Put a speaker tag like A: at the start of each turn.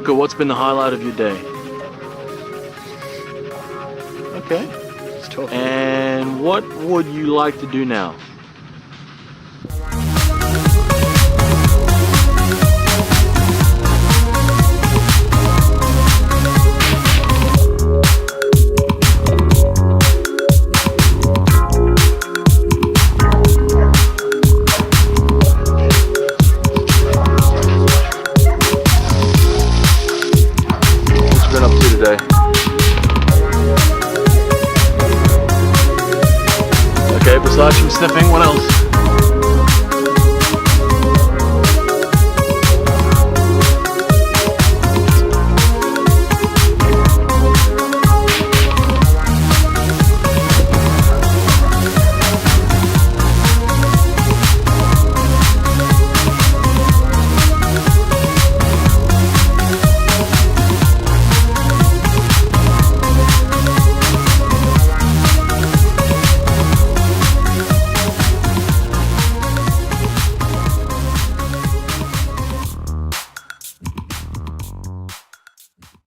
A: Mocha, what's been the highlight of your day? Okay.
B: It's tough.
A: And what would you like to do now? Been up to today? Okay, besides from sniffing, what else?